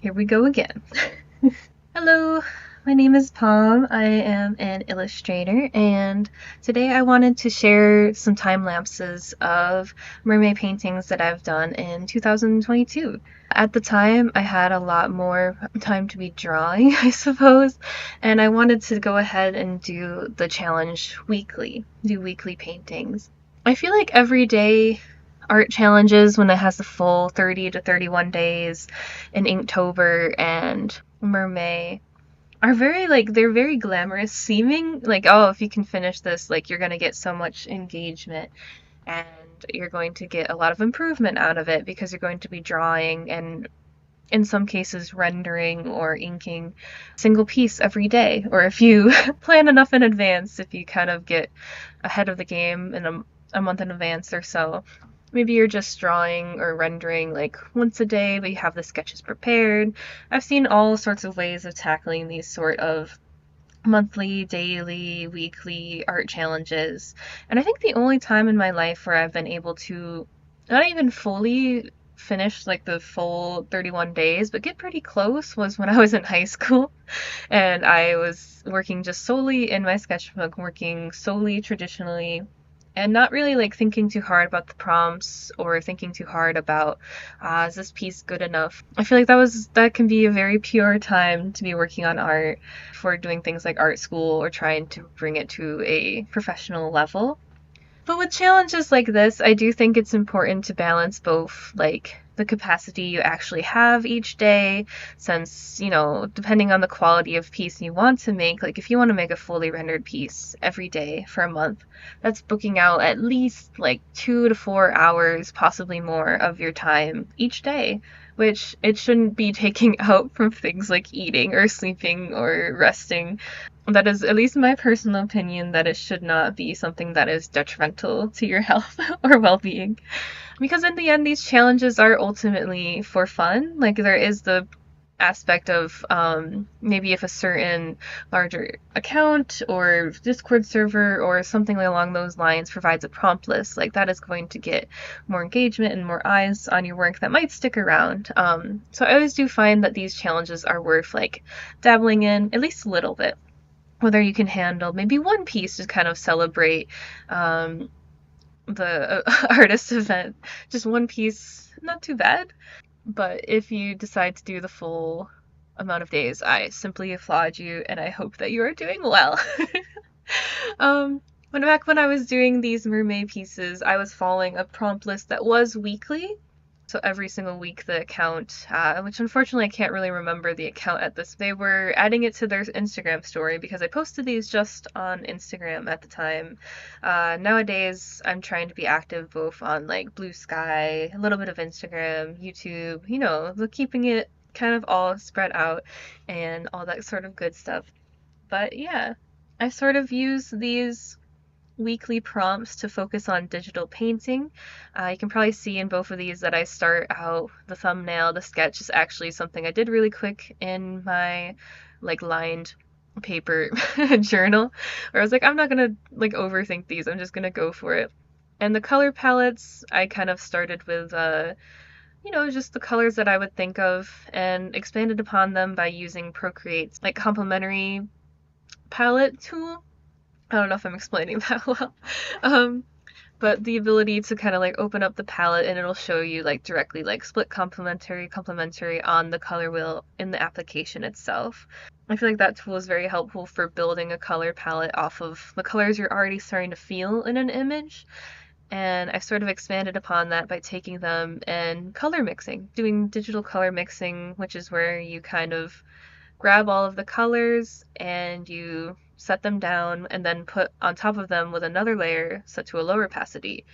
Here we go again. Hello, my name is Palm. I am an illustrator, and today I wanted to share some time lapses of mermaid paintings that I've done in 2022. At the time, I had a lot more time to be drawing, I suppose, and I wanted to go ahead and do the challenge weekly, do weekly paintings. I feel like every day art challenges when it has the full 30 to 31 days in Inktober and mermay are they're very glamorous seeming, like, oh, if you can finish this, like, you're gonna get so much engagement and you're going to get a lot of improvement out of it because you're going to be drawing and in some cases rendering or inking a single piece every day, or if you plan enough in advance, if you kind of get ahead of the game in a month in advance or so. Maybe you're just drawing or rendering like once a day, but you have the sketches prepared. I've seen all sorts of ways of tackling these sort of monthly, daily, weekly art challenges. And I think the only time in my life where I've been able to not even fully finish like the full 31 days, but get pretty close was when I was in high school and I was working just solely in my sketchbook, working solely traditionally and not really like thinking too hard about the prompts or thinking too hard about is this piece good enough. I feel like that can be a very pure time to be working on art for doing things like art school or trying to bring it to a professional level. But with challenges like this, I do think it's important to balance both like the capacity you actually have each day, since, depending on the quality of piece you want to make, like if you want to make a fully rendered piece every day for a month, that's booking out at least like 2 to 4 hours, possibly more of your time each day, which it shouldn't be taking out from things like eating or sleeping or resting. That is, at least my personal opinion, that it should not be something that is detrimental to your health or well-being. Because in the end, these challenges are ultimately for fun. Like, there is the aspect of maybe if a certain larger account or Discord server or something along those lines provides a prompt list, like that is going to get more engagement and more eyes on your work that might stick around. So I always do find that these challenges are worth like dabbling in at least a little bit. Whether you can handle maybe one piece to kind of celebrate the artist event. Just one piece, not too bad. But if you decide to do the full amount of days, I simply applaud you and I hope that you are doing well. When I was doing these mermaid pieces, I was following a prompt list that was weekly. So every single week the account, which unfortunately I can't really remember the account at this, they were adding it to their Instagram story because I posted these just on Instagram at the time. Nowadays I'm trying to be active both on like bluesky, a little bit of Instagram, YouTube, keeping it kind of all spread out and all that sort of good stuff. But yeah, I sort of use these weekly prompts to focus on digital painting. You can probably see in both of these that I start out the thumbnail, the sketch is actually something I did really quick in my like lined paper journal, where I was like, I'm not gonna like overthink these, I'm just gonna go for it. And the color palettes, I kind of started with just the colors that I would think of and expanded upon them by using Procreate's like complementary palette tool. I don't know if I'm explaining that well. But the ability to kind of like open up the palette and it'll show you like directly like split complementary on the color wheel in the application itself. I feel like that tool is very helpful for building a color palette off of the colors you're already starting to feel in an image. And I sort of expanded upon that by taking them and color mixing, doing digital color mixing, which is where you kind of grab all of the colors and you set them down and then put on top of them with another layer set to a lower opacity,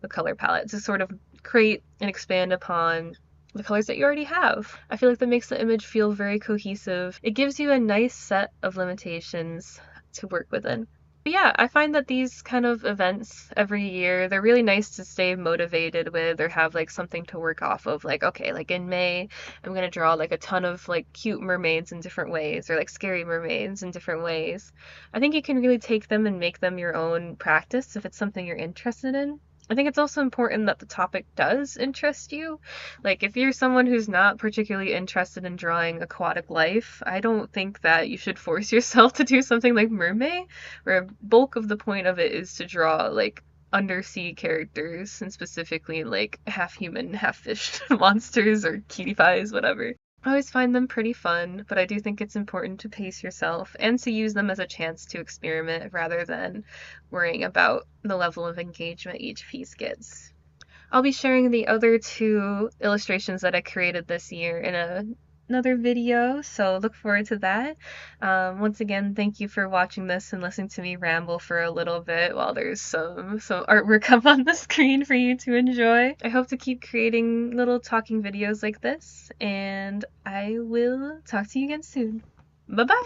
the color palette, to sort of create and expand upon the colors that you already have. I feel like that makes the image feel very cohesive. It gives you a nice set of limitations to work within. But yeah, I find that these kind of events every year, they're really nice to stay motivated with or have like something to work off of. Like, okay, like in May, I'm gonna draw like a ton of like cute mermaids in different ways or like scary mermaids in different ways. I think you can really take them and make them your own practice if it's something you're interested in. I think it's also important that the topic does interest you. Like, if you're someone who's not particularly interested in drawing aquatic life, I don't think that you should force yourself to do something like mermay, where a bulk of the point of it is to draw, like, undersea characters, and specifically, like, half human, half fish monsters or cutie pies, whatever. I always find them pretty fun, but I do think it's important to pace yourself and to use them as a chance to experiment rather than worrying about the level of engagement each piece gets. I'll be sharing the other two illustrations that I created this year in another video, so look forward to that. Once again, thank you for watching this and listening to me ramble for a little bit while there's some artwork up on the screen for you to enjoy. I hope to keep creating little talking videos like this, and I will talk to you again soon. Bye bye!